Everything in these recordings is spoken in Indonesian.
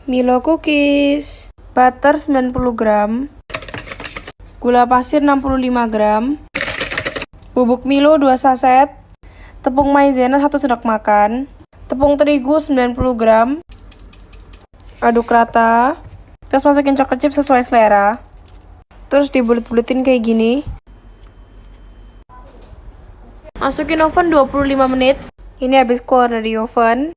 Milo cookies, butter 90 gram, gula pasir 65 gram, bubuk Milo 2 saset, tepung maizena 1 sendok makan, tepung terigu 90 gram, aduk rata, terus masukin coklat chip sesuai selera, terus dibulet-buletin kayak gini. Masukin oven 25 menit. Ini habis keluar dari oven.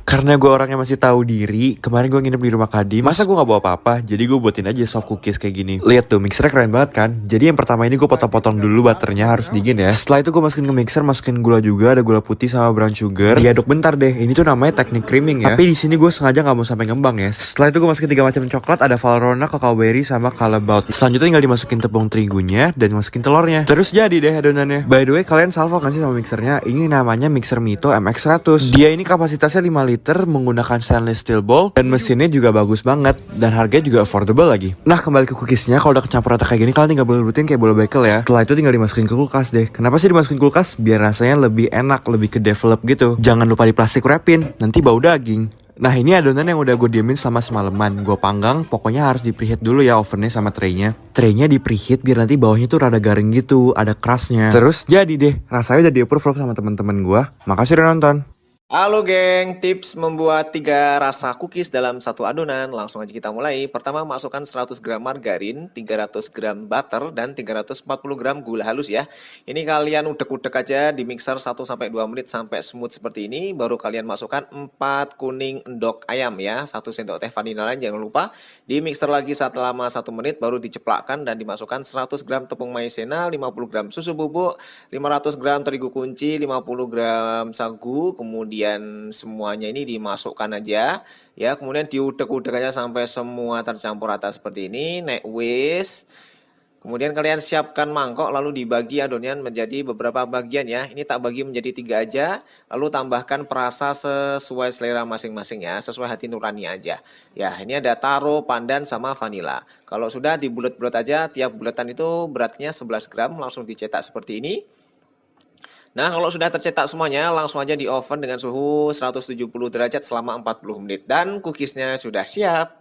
Karena gue orangnya masih tahu diri, kemarin gue nginep di rumah Kadim. Masa gue gak bawa apa-apa, jadi gue buatin aja soft cookies kayak gini. Lihat tuh, mixernya keren banget kan? Jadi yang pertama ini gue potong-potong dulu butternya, harus dingin ya. Setelah itu gue masukin ke mixer, masukin gula juga, ada gula putih sama brown sugar. Diaduk bentar deh, ini tuh namanya teknik creaming ya. Tapi di sini gue sengaja gak mau sampai ngembang ya. Setelah itu gue masukin 3 macam coklat, ada Valrhona, cacao berry, sama Callebaut. Selanjutnya tinggal dimasukin tepung terigunya dan masukin telurnya. Terus jadi deh adonannya. By the way, kalian salvo kan sih sama mixernya? Ini namanya mixer Mito MX100. Dia ini kapasitasnya 5 liter, menggunakan stainless steel bowl, dan mesinnya juga bagus banget, dan harganya juga affordable lagi. Nah, kembali ke cookiesnya, kalau udah kecampur rata kayak gini, kalian tinggal bulet-buletin kayak bola bekel ya. Setelah itu tinggal dimasukin ke kulkas deh. Kenapa sih dimasukin kulkas? Biar rasanya lebih enak, lebih ke develop gitu. Jangan lupa di plastik wrapin, nanti bau daging. Nah, ini adonan yang udah gue diemin selama semalaman. Gue panggang, pokoknya harus di preheat dulu ya ovennya sama traynya. Traynya di preheat biar nanti bawahnya tuh rada garing gitu, ada crustnya. Terus jadi deh, rasanya udah di approve sama teman-teman gue. Makasih udah nonton. Halo geng, tips membuat 3 rasa cookies dalam satu adonan. Langsung aja kita mulai. Pertama, masukkan 100 gram margarin, 300 gram butter, dan 340 gram gula halus ya. Ini kalian udek-udek aja di mixer 1-2 menit sampai smooth seperti ini. Baru kalian masukkan 4 kuning endok ayam ya, 1 sendok teh vanila lain jangan lupa. Di mixer lagi selama 1 menit, baru diceplakkan dan dimasukkan 100 gram tepung maizena, 50 gram susu bubuk, 500 gram terigu kunci, 50 gram sagu, kemudian semuanya ini dimasukkan aja ya, kemudian diudek-udek aja sampai semua tercampur rata seperti ini. Next, kemudian kalian siapkan mangkok, lalu dibagi adonan menjadi beberapa bagian ya. Ini tak bagi menjadi 3 aja, lalu tambahkan perasa sesuai selera masing-masing ya, sesuai hati nurani aja. Ya, ini ada taro, pandan, sama vanila. Kalau sudah dibulet-bulet aja, tiap buletan itu beratnya 11 gram, langsung dicetak seperti ini. Nah, kalau sudah tercetak semuanya, langsung aja di oven dengan suhu 170 derajat selama 40 menit. Dan cookiesnya sudah siap.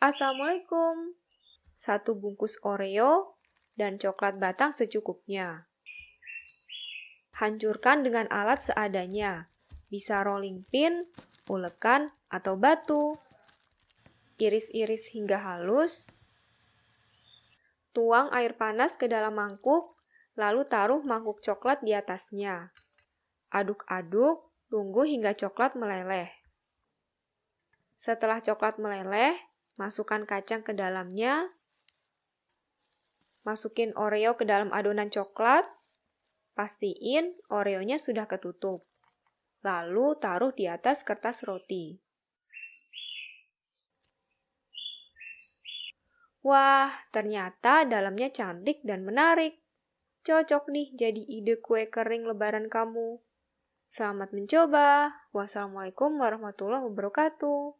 Assalamualaikum. 1 bungkus Oreo dan coklat batang secukupnya. Hancurkan dengan alat seadanya. Bisa rolling pin, ulekan, atau batu. Iris-iris hingga halus. Tuang air panas ke dalam mangkuk, lalu taruh mangkuk coklat di atasnya. Aduk-aduk, tunggu hingga coklat meleleh. Setelah coklat meleleh, masukkan kacang ke dalamnya. Masukin Oreo ke dalam adonan coklat. Pastiin Oreonya sudah ketutup. Lalu taruh di atas kertas roti. Wah, ternyata dalamnya cantik dan menarik. Cocok nih jadi ide kue kering lebaran kamu. Selamat mencoba. Wassalamualaikum warahmatullahi wabarakatuh.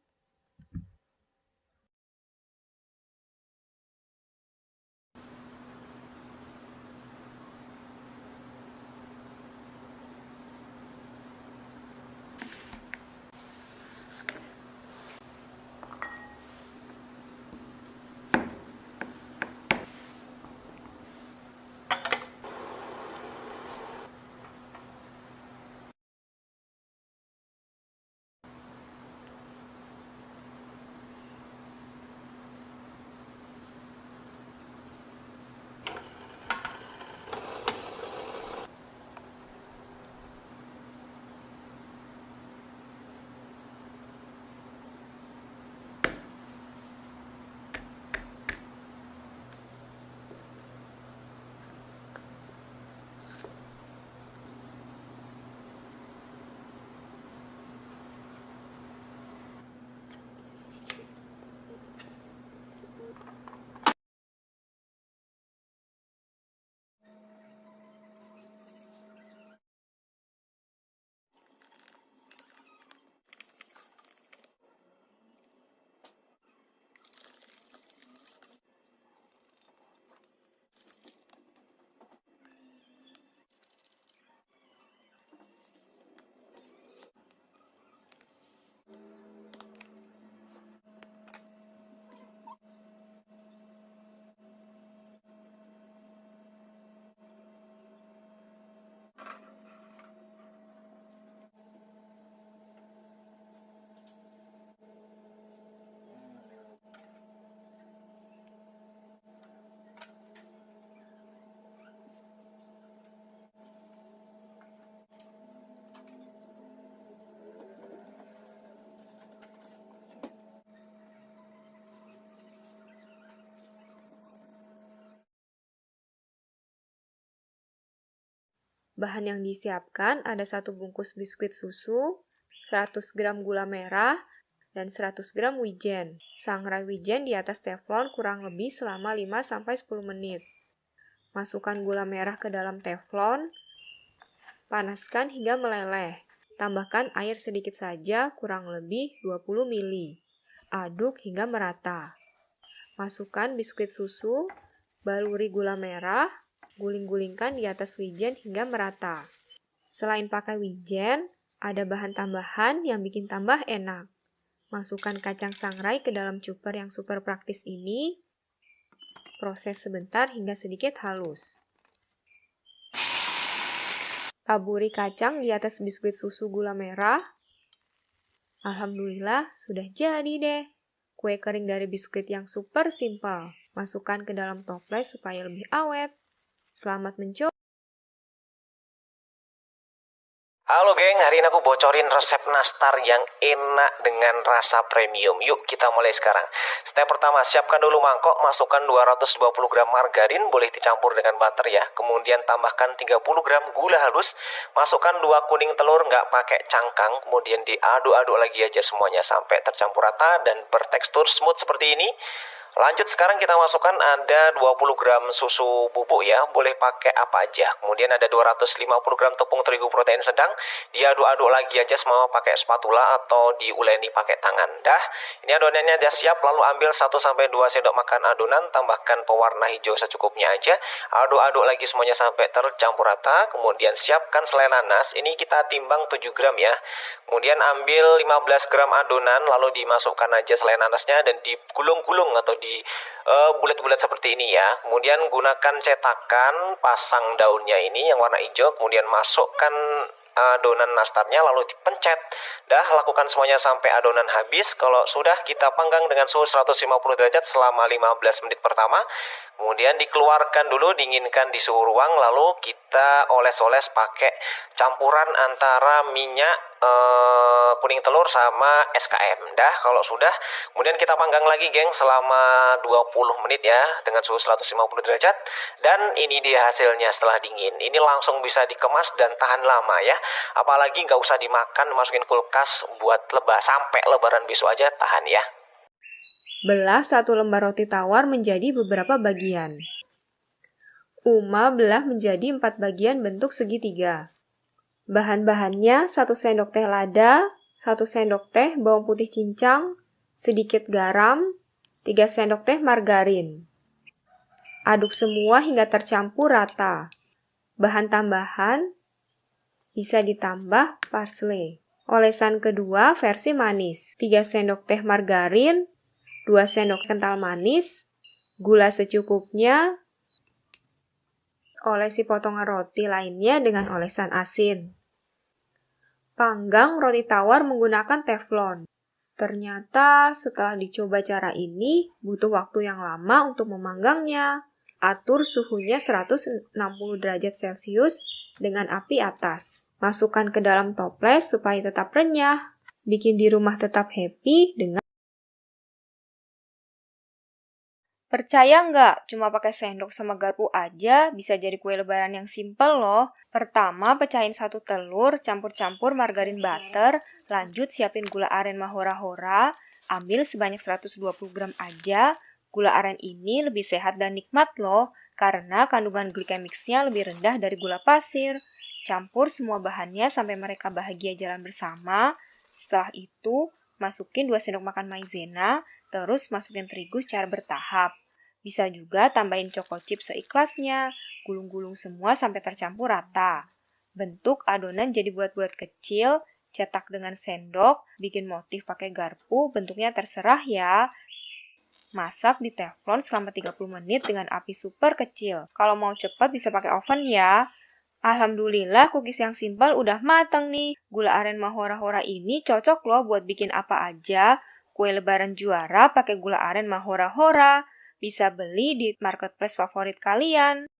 Bahan yang disiapkan ada 1 bungkus biskuit susu, 100 gram gula merah, dan 100 gram wijen. Sangrai wijen di atas teflon kurang lebih selama 5-10 menit. Masukkan gula merah ke dalam teflon, panaskan hingga meleleh. Tambahkan air sedikit saja, kurang lebih 20 ml. Aduk hingga merata. Masukkan biskuit susu, baluri gula merah, guling-gulingkan di atas wijen hingga merata. Selain pakai wijen, ada bahan tambahan yang bikin tambah enak. Masukkan kacang sangrai ke dalam chopper yang super praktis ini. Proses sebentar hingga sedikit halus. Taburi kacang di atas biskuit susu gula merah. Alhamdulillah, sudah jadi deh. Kue kering dari biskuit yang super simpel. Masukkan ke dalam toples supaya lebih awet. Selamat mencoba. Halo geng, hari ini aku bocorin resep nastar yang enak dengan rasa premium. Yuk kita mulai sekarang. Step pertama, siapkan dulu mangkok, masukkan 220 gram margarin, boleh dicampur dengan butter ya. Kemudian tambahkan 30 gram gula halus, masukkan 2 kuning telur nggak pakai cangkang, kemudian diaduk-aduk lagi aja semuanya sampai tercampur rata dan bertekstur smooth seperti ini. Lanjut sekarang kita masukkan ada 20 gram susu bubuk ya, boleh pakai apa aja. Kemudian ada 250 gram tepung terigu protein sedang, diaduk-aduk lagi aja semua pakai spatula atau diuleni pakai tangan. Dah, ini adonannya udah siap, lalu ambil 1-2 sendok makan adonan, tambahkan pewarna hijau secukupnya aja. Aduk-aduk lagi semuanya sampai tercampur rata, kemudian siapkan selai nanas, ini kita timbang 7 gram ya. Kemudian ambil 15 gram adonan, lalu dimasukkan aja selai nanasnya dan digulung-gulung atau bulat-bulat seperti ini ya. Kemudian gunakan cetakan, pasang daunnya ini yang warna hijau, kemudian masukkan adonan nastarnya lalu dipencet. Dah, lakukan semuanya sampai adonan habis. Kalau sudah, kita panggang dengan suhu 150 derajat selama 15 menit pertama. Kemudian dikeluarkan dulu, dinginkan di suhu ruang, lalu kita oles-oles pakai campuran antara minyak kuning telur sama SKM. Dah, kalau sudah, kemudian kita panggang lagi geng selama 20 menit ya dengan suhu 150 derajat. Dan ini dia hasilnya setelah dingin. Ini langsung bisa dikemas dan tahan lama ya. Apalagi nggak usah dimakan, masukin kulkas buat sampai lebaran besok aja tahan ya. Belah 1 lembar roti tawar menjadi beberapa bagian. Uma belah menjadi 4 bagian bentuk segitiga. Bahan-bahannya 1 sendok teh lada, 1 sendok teh bawang putih cincang, sedikit garam, 3 sendok teh margarin. Aduk semua hingga tercampur rata. Bahan tambahan bisa ditambah parsley. Olesan kedua versi manis. 3 sendok teh margarin, 2 sendok kental manis, gula secukupnya, olesi potongan roti lainnya dengan olesan asin. Panggang roti tawar menggunakan teflon. Ternyata setelah dicoba cara ini, butuh waktu yang lama untuk memanggangnya. Atur suhunya 160 derajat Celcius dengan api atas. Masukkan ke dalam toples supaya tetap renyah. Bikin di rumah tetap happy dengan Percaya nggak? Cuma pakai sendok sama garpu aja bisa jadi kue lebaran yang simple loh. Pertama, pecahin 1 telur, campur-campur margarin butter, lanjut siapin gula aren mahora-hora, ambil sebanyak 120 gram aja. Gula aren ini lebih sehat dan nikmat loh, karena kandungan glikemiksnya lebih rendah dari gula pasir. Campur semua bahannya sampai mereka bahagia jalan bersama. Setelah itu, masukin 2 sendok makan maizena, terus masukin terigu secara bertahap. Bisa juga tambahin choco chip seikhlasnya. Gulung-gulung semua sampai tercampur rata. Bentuk adonan jadi bulat-bulat kecil, cetak dengan sendok, bikin motif pakai garpu, bentuknya terserah ya. Masak di teflon selama 30 menit dengan api super kecil. Kalau mau cepat bisa pakai oven ya. Alhamdulillah cookies yang simpel udah mateng nih. Gula aren mahora-hora ini cocok loh buat bikin apa aja. Kue lebaran juara pakai gula aren mahora-hora. Bisa beli di marketplace favorit kalian.